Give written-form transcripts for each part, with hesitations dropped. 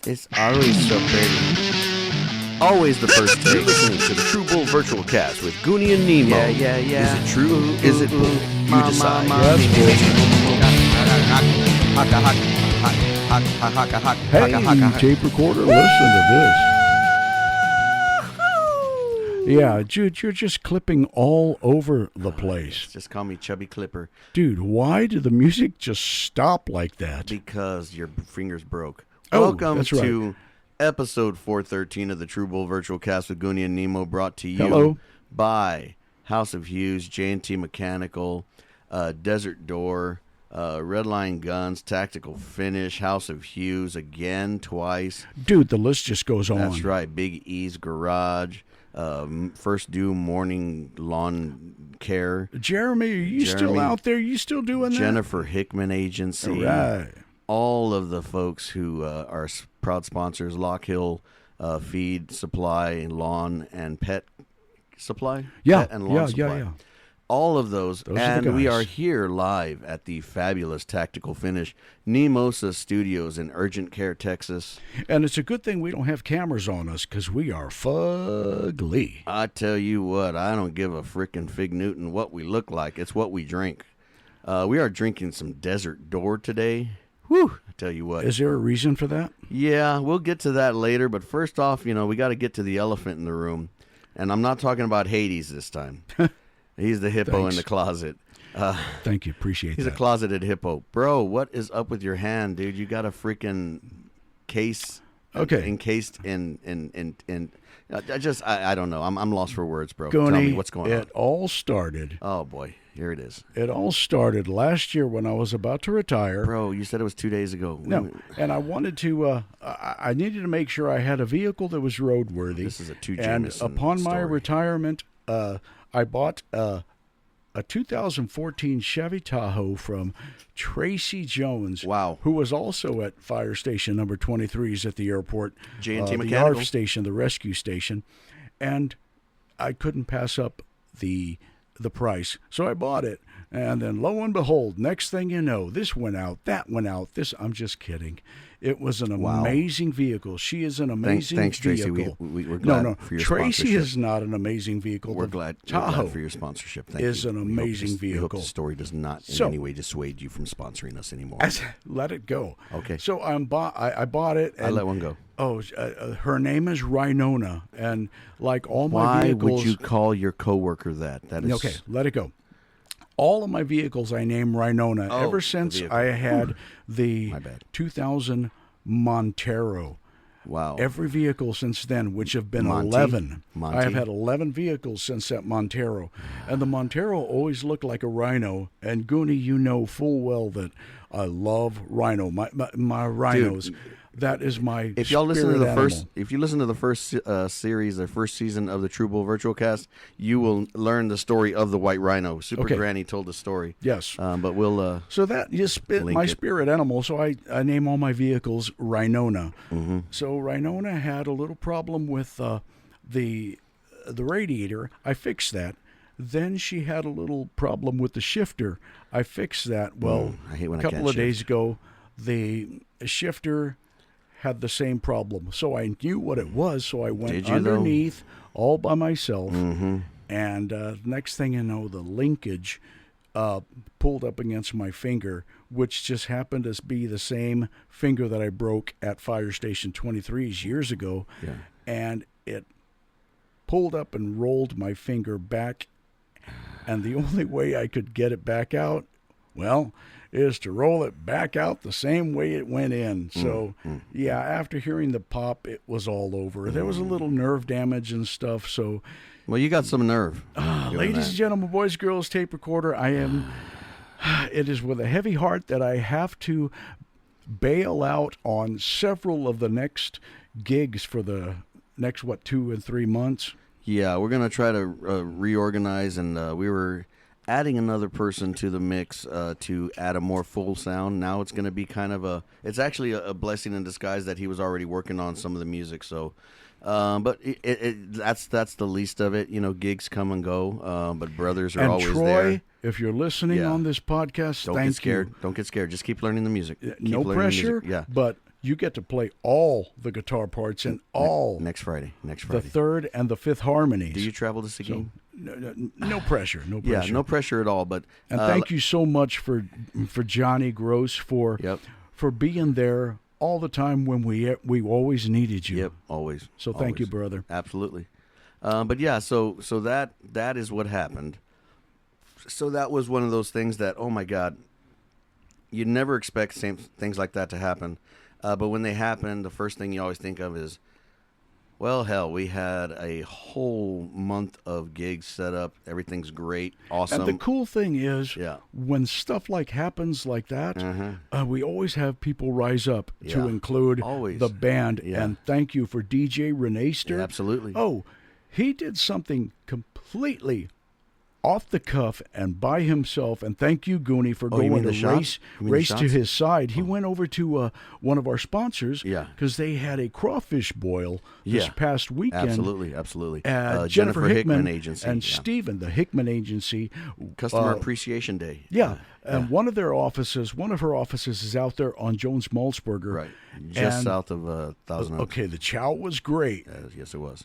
It's always so pretty. Always the first take. You're listening to the True Bull Virtual Cast with Goonie and Nemo. Yeah. Is it true? Is it bull? You decide. Hey, tape recorder, listen to this. Yeah, Jude, you're just clipping all over the place. Just call me Chubby Clipper. Dude, why did the music just stop like that? Because your fingers broke. Oh, Welcome that's right. to episode 413 of the True Bull Virtual Cast with Goonie and Nemo, brought to you Hello. by House of Hughes, J&T Mechanical, Desert Door, Redline Guns, Tactical Finish, House of Hughes again, twice. Dude, the list just goes on. That's right. Big E's Garage, First Due Morning Lawn Care. Jeremy, are you still out there? You still doing that? Jennifer Hickman Agency. Right. All of the folks who are proud sponsors, Lock Hill Feed Supply, Lawn and Pet Supply. Yeah, Pet and Lawn Supply. yeah. All of those Those are the and we guys. are here live at the fabulous Tactical Finish Nemosa Studios in Urgent Care, Texas. And it's a good thing we don't have cameras on us because we are fugly. I tell you what, I don't give a frickin' fig Newton what we look like. It's what we drink. We are drinking some Desert Door today. Whew, I tell you what. Is there a reason for that? Yeah, we'll get to that later. But first off, we got to get to the elephant in the room. And I'm not talking about Hades this time. He's the hippo Thanks. in the closet. Thank you. Appreciate He's that. a closeted hippo. Bro, what is up with your hand, dude? You got a freaking case encased in I don't know. I'm lost for words, bro. Gonie, Tell me what's going on. It all started. Oh, boy. Here it is. It all started last year when I was about to retire. Bro, you said it was 2 days ago. No, and I wanted to. I needed to make sure I had a vehicle that was roadworthy. This is a two And Jameson upon my story. retirement, I bought a 2014 Chevy Tahoe from Tracy Jones. Wow. Who was also at fire station number 23s at the airport. J&T the Mechanical. ARF station, the rescue station, and I couldn't pass up the price. So I bought it, and then lo and behold, next thing you know, this went out, that went out. I'm just kidding. It was an amazing vehicle. She is an amazing Thanks, Tracy. vehicle. We're glad no, for your Tracy sponsorship. is not an amazing vehicle. We're The glad Tahoe for your sponsorship. Thank is you. an We hope amazing this- We hope vehicle. the story does not in So- any way dissuade you from sponsoring us anymore. Let it go. Okay. So I bought it. And, I let one go. Oh, her name is Rhinona, and like all my Why vehicles. would you call your coworker that? That is Okay, let it go. All of my vehicles I name Rhinona ever the since vehicle. I had the My bad. 2000 Montero. Wow. Every vehicle since then, which have been Monty? 11. Monty? I have had 11 vehicles since that Montero. And the Montero always looked like a rhino. And Goonie, you know full well that I love rhino. My rhinos. That is my If y'all listen to spirit the animal. if you listen to the first series, the first season of the True Bull Virtual Cast, you will learn the story of the White Rhino. Super Okay. Granny told the story. Yes. But we'll. So that is Link my it. spirit animal. So I name all my vehicles Rhinona. Mm-hmm. So Rhinona had a little problem with the radiator. I fixed that. Then she had a little problem with the shifter. I fixed that. Well, I hate when a I couple can't of days ago, the shifter had the same problem. So I knew what it was. So I went Did you, though? underneath all by myself. Mm-hmm. And next thing you know, the linkage pulled up against my finger, which just happened to be the same finger that I broke at Fire Station 23s years ago. Yeah. And it pulled up and rolled my finger back. And the only way I could get it back out, well, is to roll it back out the same way it went in. So, yeah, after hearing the pop, it was all over. There was a little nerve damage and stuff, so... Well, you got some nerve. Ladies and gentlemen, boys, girls, tape recorder, it is with a heavy heart that I have to bail out on several of the next gigs for the next, 2 and 3 months. Yeah, we're gonna try to reorganize, and we were adding another person to the mix to add a more full sound. Now it's gonna be kind of it's actually a blessing in disguise that he was already working on some of the music. So, but that's the least of it. Gigs come and go, but brothers are And always Troy, there. if you're listening Yeah. on this podcast, Don't thank get scared. you. Don't get scared. Just keep learning the music. Keep No learning the pressure, music. Yeah. but you get to play all the guitar parts and all next Friday. the third and the fifth harmonies. Do you travel to Seguin? No pressure. No pressure. Yeah, no pressure at all. But and thank you so much for Johnny Gross for being there all the time when we always needed you. Yep, always. So thank you, brother. Absolutely. But yeah, so that is what happened. So that was one of those things that, oh my God, you never expect things like that to happen. But when they happen, the first thing you always think of is, well, hell, we had a whole month of gigs set up. Everything's great, awesome. And the cool thing is, when stuff happens like that, we always have people rise up to include the band. Yeah. And thank you for DJ Reneister. Yeah, absolutely. Oh, he did something completely off the cuff and by himself, and thank you, Goonie, for going to race to his side. He went over to one of our sponsors because they had a crawfish boil this past weekend. Absolutely. Jennifer Hickman Agency and Stephen, the Hickman Agency. Customer Appreciation Day. Yeah. And one of her offices is out there on Jones Malzberger. Right. Just south of Thousand Oaks. Okay, the chow was great. Yes, it was.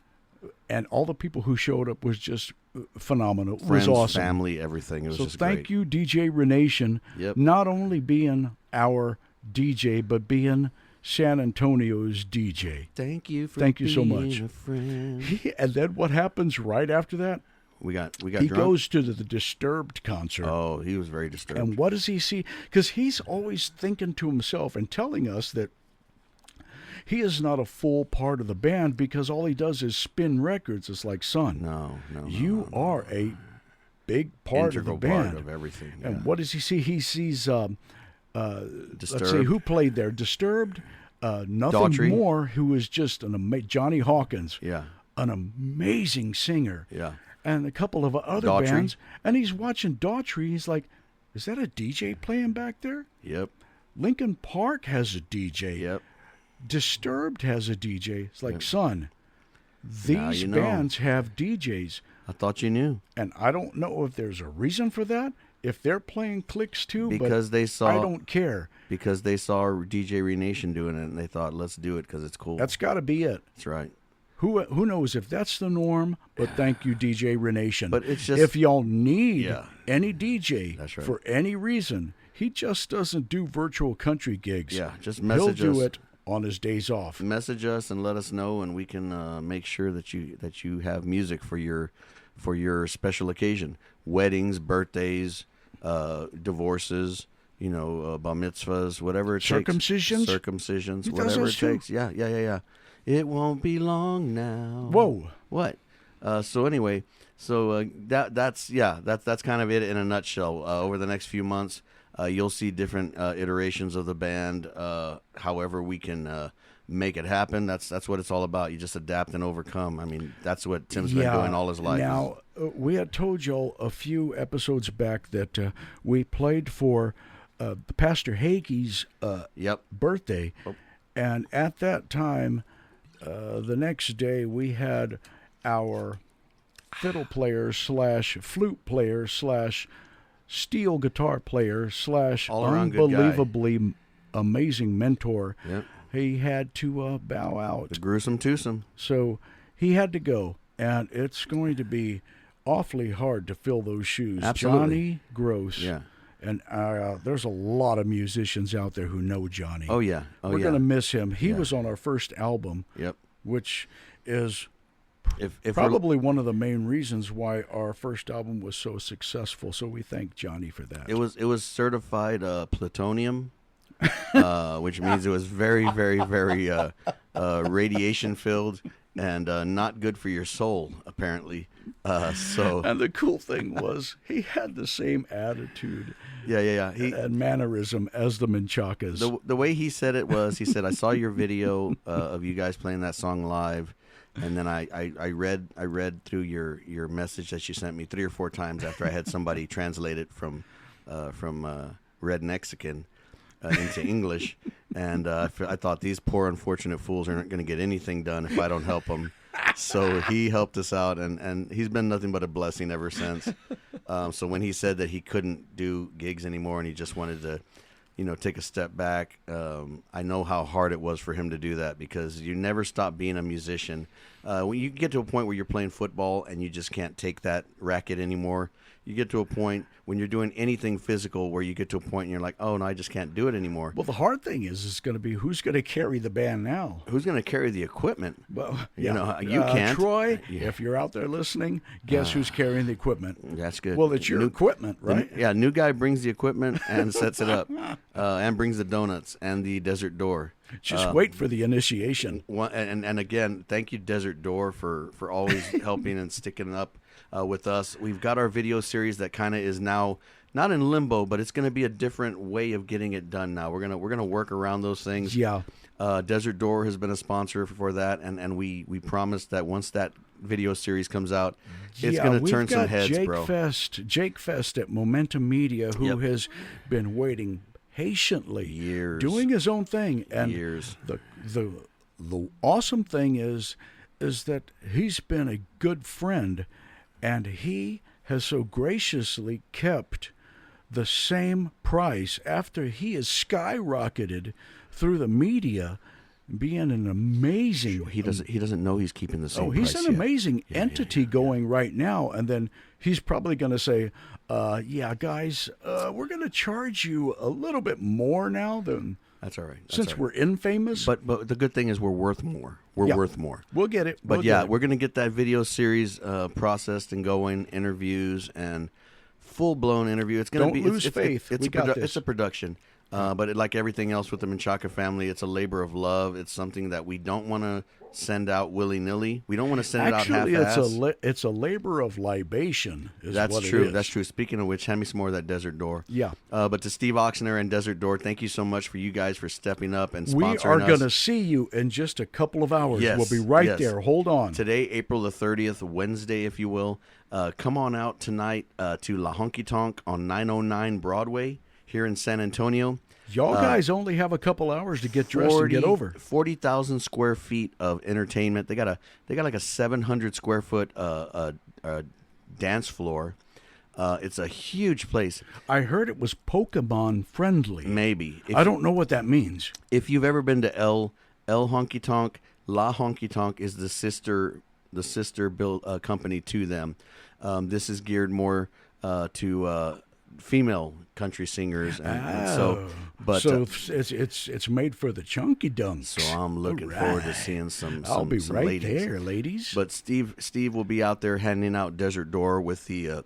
And all the people who showed up was just phenomenal. Friends, it was awesome. Family, everything. It was just great. So thank you, DJ Renation, not only being our DJ, but being San Antonio's DJ. Thank you so much. A friend. And then what happens right after that? We got he drunk. Goes to the Disturbed concert. Oh, he was very disturbed. And what does he see? Because he's always thinking to himself and telling us that he is not a full part of the band because all he does is spin records. It's like, son, no, you are a big part of the band. Part of everything. Yeah. And what does he see? He sees, Disturbed. Let's see, who played there? Disturbed, Nothing Daughtry. More, who is just Johnny Hawkins, an amazing singer, and a couple of other Daughtry. Bands. And he's watching Daughtry. He's like, is that a DJ playing back there? Yep. Lincoln Park has a DJ. Yep. Disturbed has a DJ. It's like, son, these bands have DJs. I thought you knew. And I don't know if there's a reason for that, if they're playing clicks too, because but I don't care. Because they saw DJ Renation doing it, and they thought, let's do it because it's cool. That's got to be it. That's right. Who knows if that's the norm, but thank you, DJ Renation. But it's just... If y'all need any DJ right. for any reason, he just doesn't do virtual country gigs. Yeah, just message us. He'll do it on his days off. Message us and let us know, and we can make sure that you have music for your special occasion: weddings, birthdays, divorces, bar mitzvahs, whatever it takes. Circumcisions, whatever it takes. Yeah. It won't be long now. Whoa! What? So anyway, that's kind of it in a nutshell. Over the next few months. You'll see different iterations of the band. However, we can make it happen. That's what it's all about. You just adapt and overcome. I mean, that's what Tim's been doing all his life. Now, we had told y'all a few episodes back that we played for Pastor Hagee's birthday, and at that time, the next day we had our fiddle player / flute player / steel guitar player / unbelievably amazing mentor. Yep. He had to bow out. The gruesome twosome. So he had to go, and it's going to be awfully hard to fill those shoes. Absolutely. Johnny Gross. Yeah. And there's a lot of musicians out there who know Johnny. Oh, yeah. We're going to miss him. He was on our first album, which is... If probably one of the main reasons why our first album was so successful. So we thank Johnny for that. It was certified plutonium, which means it was very, very, very radiation filled and not good for your soul, apparently. And the cool thing was he had the same attitude, and mannerism as the Menchacas. The way he said it was, he said, "I saw your video of you guys playing that song live." And then I read through your message that you sent me 3 or 4 times after I had somebody translate it from Red Mexican into English, and I thought these poor unfortunate fools aren't going to get anything done if I don't help them. So he helped us out, and he's been nothing but a blessing ever since. So when he said that he couldn't do gigs anymore and he just wanted to take a step back. I know how hard it was for him to do that because you never stop being a musician. When you get to a point where you're playing football and you just can't take that racket anymore, you get to a point when you're doing anything physical where you get to a point and you're like, oh, no, I just can't do it anymore. Well, the hard thing is going to be who's going to carry the band now? Who's going to carry the equipment? Well, you can't. Troy, if you're out there listening, guess who's carrying the equipment? That's good. Well, it's your equipment, right? New guy brings the equipment and sets it up and brings the donuts and the Desert Door. Just wait for the initiation. And again, thank you, Desert Door, for always helping and sticking up with us. We've got our video series that kind of is now not in limbo, but it's going to be a different way of getting it done now. We're gonna work around those things. Yeah. Desert Door has been a sponsor for that, and we promised that once that video series comes out, it's going to turn some heads, bro. Jake Fest at Momentum Media, who has been waiting patiently, doing his own thing, and the awesome thing is that he's been a good friend, and he has so graciously kept the same price after he has skyrocketed through the media, being an amazing. He doesn't know he's keeping the same. Oh, he's price an yet. amazing entity going right now, and then he's probably going to say, "Yeah, guys, we're going to charge you a little bit more now than." That's all right. Since we're infamous. But the good thing is we're worth more. We're worth more. We'll get it. But we're going to get that video series processed and going, interviews and full-blown interview. It's going to be. Don't lose faith. It's a production. But like everything else with the Menchaca family, it's a labor of love. It's something that we don't want to send out willy-nilly. We don't want to send it out half-ass. Actually, it's a labor of libation. That's true. That's true. Speaking of which, hand me some more of that Desert Door. Yeah. But to Steve Oxener and Desert Door, thank you so much for you guys for stepping up and sponsoring us. We are going to see you in just a couple of hours. Yes, we'll be right there. Hold on. Today, April the 30th, Wednesday, if you will. Come on out tonight to La Honky Tonk on 909 Broadway here in San Antonio. Y'all guys only have a couple hours to get dressed and get over. 40,000 square feet of entertainment. They got like a 700 square foot dance floor. It's a huge place. I heard it was Pokemon friendly. Maybe. I don't know what that means. If you've ever been to El Honky Tonk, La Honky Tonk is the sister build company to them. This is geared more to female country singers, and so it's made for the chunky dunks. So I'm looking forward to seeing some. I'll be some right ladies. there, ladies. But Steve will be out there handing out Desert Door with the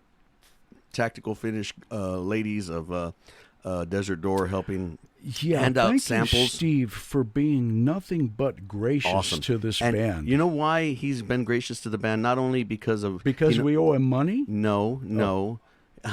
tactical finish ladies of Desert Door, helping hand out samples. You, Steve, for being nothing but gracious to this band. You know why he's been gracious to the band? Not only because we owe him money. No.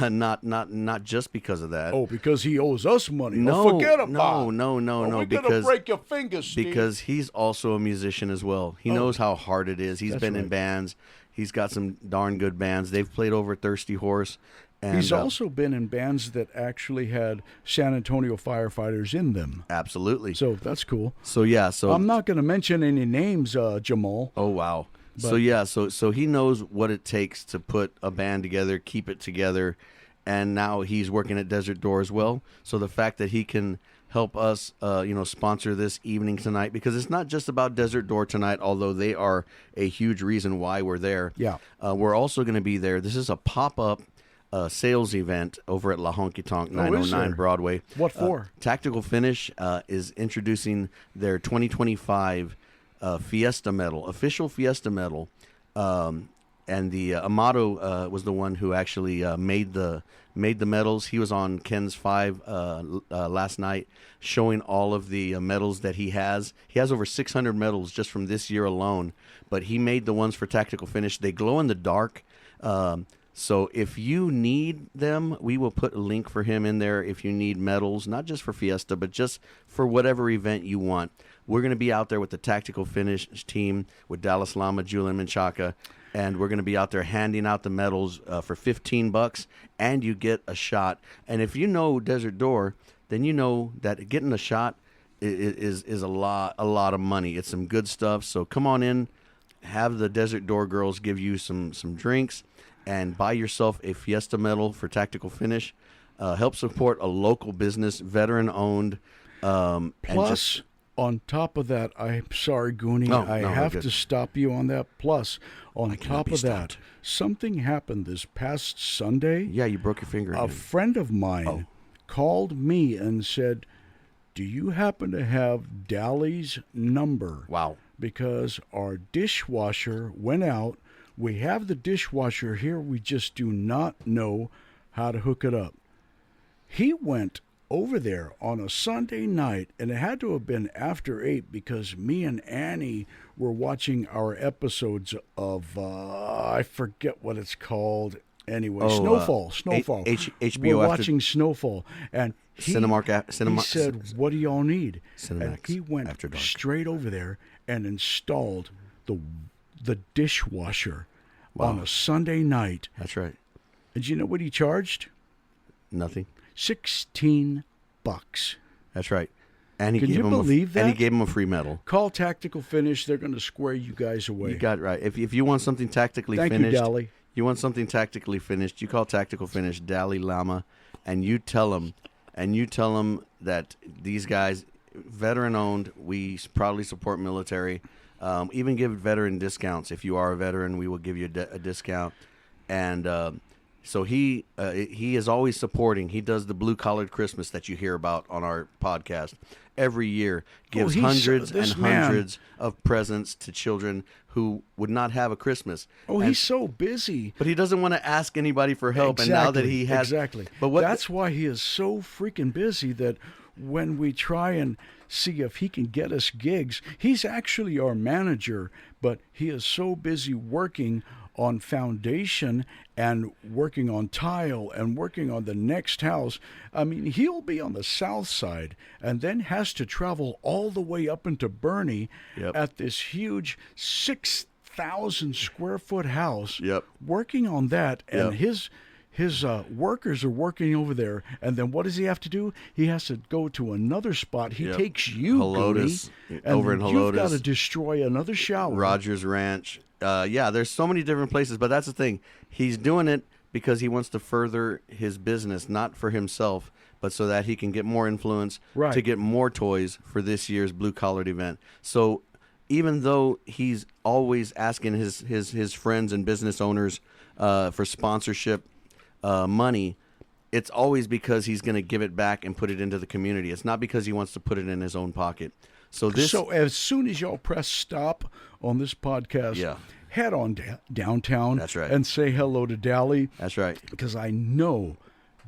Not just because of that. Oh, because he owes us money. No, forget about it. No. We're gonna break your fingers, Steve. Because he's also a musician as well. He knows how hard it is. He's been in bands. He's got some darn good bands. They've played over Thirsty Horse. And he's also been in bands that actually had San Antonio firefighters in them. Absolutely. So that's cool. So I'm not going to mention any names, Jamal. Oh wow. So he knows what it takes to put a band together, keep it together, and now he's working at Desert Door as well. So the fact that he can help us, sponsor this evening tonight, because it's not just about Desert Door tonight, although they are a huge reason why we're there. Yeah. We're also going to be there. This is a pop-up sales event over at La Honky Tonk, 909 Broadway. What for? Tactical Finish is introducing their 2025 Fiesta medal, official Fiesta medal, and the Amato was the one who actually made the medals. He was on Ken's 5 last night, showing all of the medals that he has. He has over 600 medals just from this year alone, but he made the ones for Tactical Finish. They glow in the dark. So if you need them, we will put a link for him in there if you need medals, not just for Fiesta, but just for whatever event you want. We're going to be out there with the Tactical Finish team, with Dallas Lama, Julian Menchaca, and we're going to be out there handing out the medals for $15, and you get a shot. And if you know Desert Door, then you know that getting a shot is a lot of money. It's some good stuff. So come on in, have the Desert Door girls give you some drinks, and buy yourself a Fiesta medal for Tactical Finish. help support a local business, veteran-owned. Plus, on top of that, I'm sorry, Goonie, I have to stop you on that. Plus, on top of that, something happened this past Sunday. Yeah, you broke your finger. A friend of mine called me and said, do you happen to have Dally's number? Wow. Because our dishwasher went out. We have the dishwasher here. We just do not know how to hook it up. He went over there on a Sunday night, and it had to have been after 8 because me and Annie were watching our episodes of, I forget what it's called. Anyway, Snowfall. HBO. We're watching Snowfall. And he Cinemark said, what do y'all need? Cinemax, and he went after dark. straight over there and installed the dishwasher on a Sunday night. That's right. And you know what he charged? Nothing. $16. That's right. And he Can gave you him believe that? And he gave him a free medal. Call Tactical Finish. They're going to square you guys away. You got it right. If you want something tactically Thank finished, you, Dally. You want something tactically finished, you call Tactical Finish Dalai Lama, and you tell them that these guys, veteran owned, we proudly support military, even give veteran discounts. If you are a veteran, we will give you a discount. And so he is always supporting. He does the blue collared Christmas that you hear about on our podcast every year. Gives hundreds of presents to children who would not have a Christmas. He's so busy. But he doesn't want to ask anybody for help. Exactly, and now that he has... Exactly. But that's why he is so freaking busy that when we try and see if he can get us gigs, he's actually our manager, but he is so busy working on foundation and working on tile and working on the next house. I mean, he'll be on the south side and then has to travel all the way up into Bernie at this huge 6,000 square foot house working on that. And his workers are working over there, and then what does he have to do? He has to go to another spot. He takes you, Helotes, and over in Helotes. You've got to destroy another shower. Rogers Ranch. There's so many different places, but that's the thing. He's doing it because he wants to further his business, not for himself, but so that he can get more influence to get more toys for this year's Blue Collared event. So even though he's always asking his friends and business owners for sponsorship money, it's always because he's going to give it back and put it into the community. It's not because he wants to put it in his own pocket. So as soon as y'all press stop on this podcast, head on downtown. That's right. And say hello to Dally. That's right. Because I know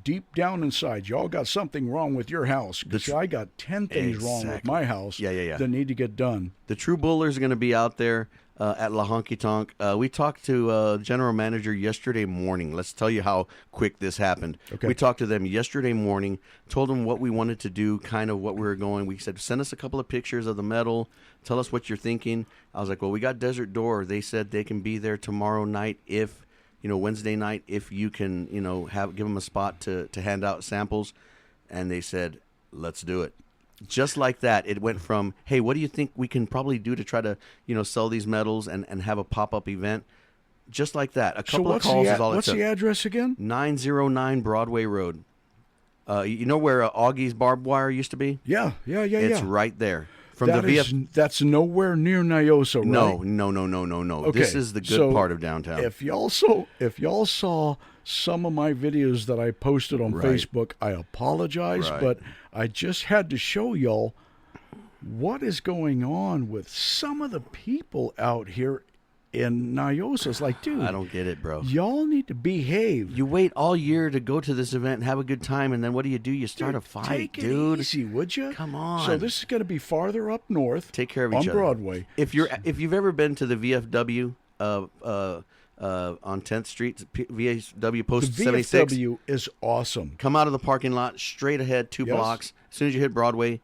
deep down inside y'all got something wrong with your house. Because I got 10 things wrong with my house that need to get done. The true bullers are going to be out there at La Honky Tonk. We talked to general manager yesterday morning. Let's tell you how quick this happened. Okay. We talked to them yesterday morning, told them what we wanted to do, kind of what we were going. We said, send us a couple of pictures of the medal. Tell us what you're thinking. I was like, well, we got Desert Door. They said they can be there tomorrow night if, Wednesday night, if you can, give them a spot to hand out samples. And they said, let's do it. Just like that, it went from, hey, what do you think we can probably do to try to, sell these medals and have a pop-up event? Just like that. A couple of calls is all it took. What's the address again? 909 Broadway Road. You know where Augie's Barbed Wire used to be? Yeah. It's right there. That's nowhere near Nyosa, right? No. Okay, this is the good part of downtown. If y'all saw some of my videos that I posted on Facebook, I apologize, but I just had to show y'all what is going on with some of the people out here in Nyosa. It's like, dude, I don't get it, bro. Y'all need to behave. You wait all year to go to this event and have a good time, and then what do? You start a fight, take it easy, would you? Come on. So this is going to be farther up north. Take care of each other on Broadway. If you've ever been to the VFW on 10th Street, VFW Post 76. The VFW is awesome. Come out of the parking lot, straight ahead, 2 blocks. As soon as you hit Broadway,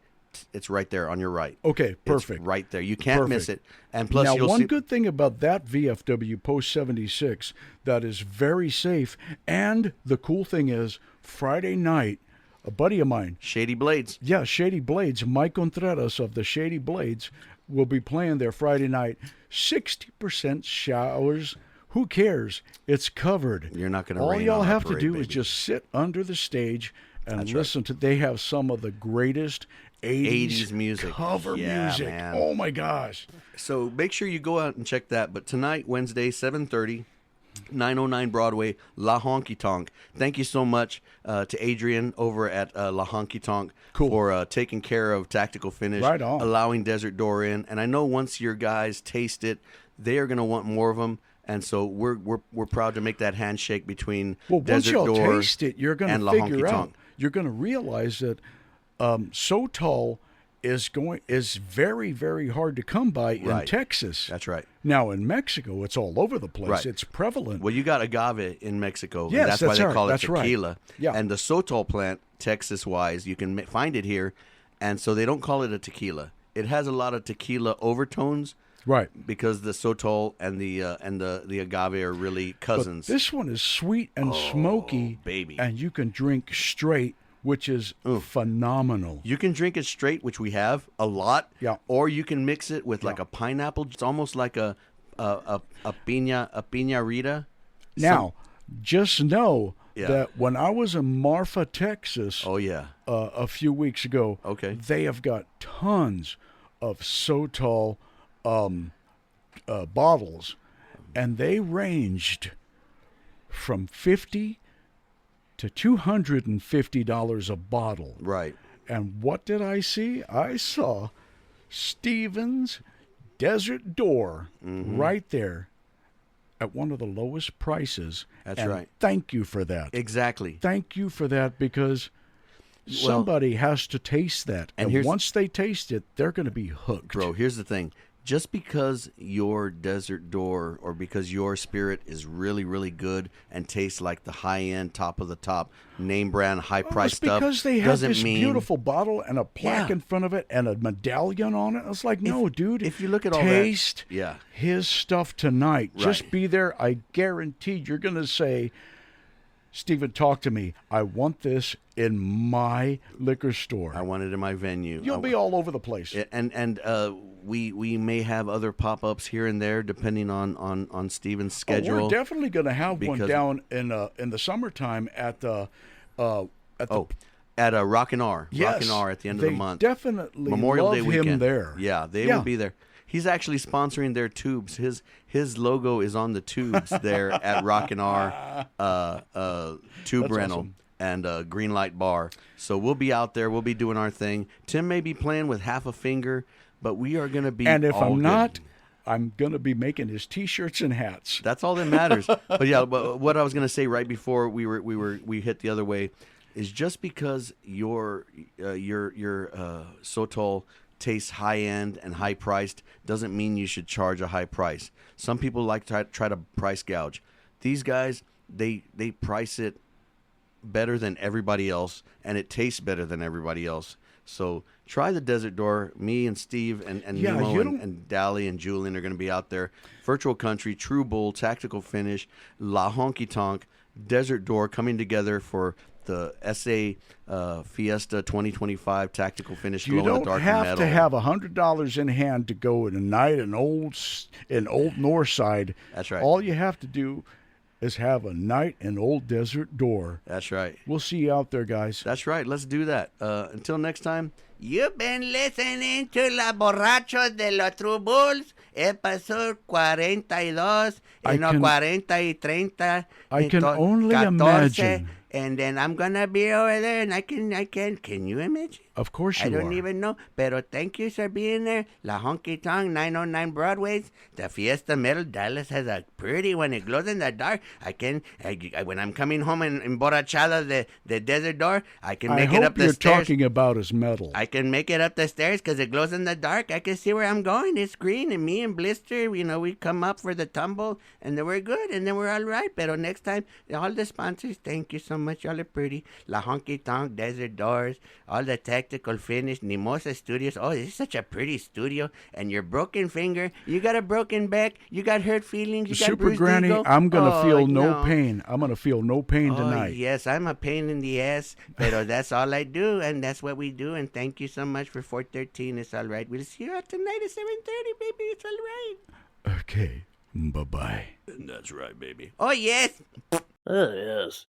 it's right there on your right. Okay, perfect. It's right there. You can't miss it. And plus, now, one good thing about that VFW Post 76 that is very safe, and the cool thing is, Friday night, a buddy of mine, Shady Blades. Yeah, Shady Blades, Mike Contreras of the Shady Blades, will be playing there Friday night. 60% showers Who cares? It's covered. You're not going to All rain y'all on our have to parade, do baby. is just sit under the stage and That's right. listen to. They have some of the greatest 80s music. cover Yeah, music. man. Oh my gosh! So make sure you go out and check that. But tonight, Wednesday, 7:30, 909 Broadway, La Honky Tonk. Thank you so much to Adrian over at La Honky Tonk for taking care of Tactical Finish, Right on. allowing Desert Door in. And I know once your guys taste it, they are going to want more of them. And so we're proud to make that handshake between Well, once Desert y'all Door taste it, you're going and to La figure Honky out. Tonk. You're going to realize that So Tall is very, very hard to come by in Right. Texas. That's right. Now in Mexico, it's all over the place. Right. It's prevalent. Well, you got agave in Mexico. Yes, and that's why that's they right. call it That's right. tequila. Yeah. And the Sotol plant, Texas-wise, you can find it here, and so they don't call it a tequila. It has a lot of tequila overtones Right. because the Sotol and the agave are really cousins. But this one is sweet and smoky, baby. and you can drink straight, which is phenomenal. You can drink it straight, which we have a lot. Yeah. Or you can mix it with like a pineapple. It's almost like a piña rita. Now, just know Yeah. that when I was in Marfa, Texas, Oh yeah. a few weeks ago, Okay. they have got tons of Sotol bottles, and they ranged from $50 to $250 a bottle. Right. And what did I see? I saw Stevens Desert Door right there at one of the lowest prices. That's And right. Thank you for that. Exactly. Thank you for that, because somebody has to taste that. and And here's- once they taste it, they're going to be hooked. Bro, here's the thing. Just because your Desert Door or because your Spirit is really, really good and tastes like the high-end, top-of-the-top, name-brand, high-priced It's stuff because they have doesn't this mean... beautiful bottle and a plaque Yeah. in front of it and a medallion on it. It's like, no, dude. if you look at all that- taste Yeah. his stuff tonight. Just Right. be there. I guarantee you're going to say, Stephen, talk to me. I want this in my liquor store. I want it in my venue. You'll be all over the place. And we may have other pop-ups here and there depending on Steven's Oh, schedule. we're definitely going to have one because- down in the summertime at the At a Rockin' R. Yes, Rockin' R at the end of the they month. definitely Memorial love Day him weekend. there. Yeah, they Yeah. will be there. He's actually sponsoring their tubes. His logo is on the tubes there at Rockin' R Tube That's Rental awesome. and Green Light Bar. So we'll be out there. We'll be doing our thing. Tim may be playing with half a finger, but we are going to be And if all I'm good. not, I'm going to be making his T-shirts and hats. That's all that matters. But yeah, but what I was going to say right before we hit the other way is just because your Sotol tastes high end and high priced doesn't mean you should charge a high price. Some people like to try to price gouge. These guys they price it better than everybody else, and it tastes better than everybody else. So try the Desert Door. Me and Steve and Yeah, Nemo you and, don't- and Dally and Julian are going to be out there. Virtual Country, True Bull, Tactical Finish, La Honky Tonk, Desert Door coming together for the SA Fiesta 2025 Tactical Finish. You Glow in the don't Dark have Metal. to have $100 in hand to go in a night in Old Northside. That's right. All you have to do is have a night in Old Desert Door. That's right. We'll see you out there, guys. That's right. Let's do that. Until next time. You've been listening to La Borrachos de los True Bulls, episode 42, I no, can- 40 y 30. I can only 14, imagine. And then I'm gonna be over there, and can you imagine? Of course you I don't are. even know, pero thank you for being there. La Honky Tonk, 909 Broadway's, the Fiesta Metal. Dallas has a pretty one. It glows in the dark. When I'm coming home in Borrachada, the Desert Door, I can I make it hope up the you're stairs. talking about his metal. I can make it up the stairs because it glows in the dark. I can see where I'm going. It's green, and me and Blister, we come up for the tumble, and then we're good, and then we're all right. But next time, all the sponsors, thank you so much. Y'all are pretty. La Honky Tonk, Desert Doors, all the Tactical Finish, Nemosa Studios. Oh, this is such a pretty studio. And your broken finger, you got a broken back, you got hurt feelings, you got Super bruised Granny, ego. I'm going to Oh, feel no pain. I'm going to feel no pain Oh, tonight. yes, I'm a pain in the ass, but that's all I do, and that's what we do, and thank you so much for 413. It's all right. We'll see you out tonight at 7:30, baby. It's all right. Okay. Bye-bye. That's right, baby. Oh, yes. Oh, yes.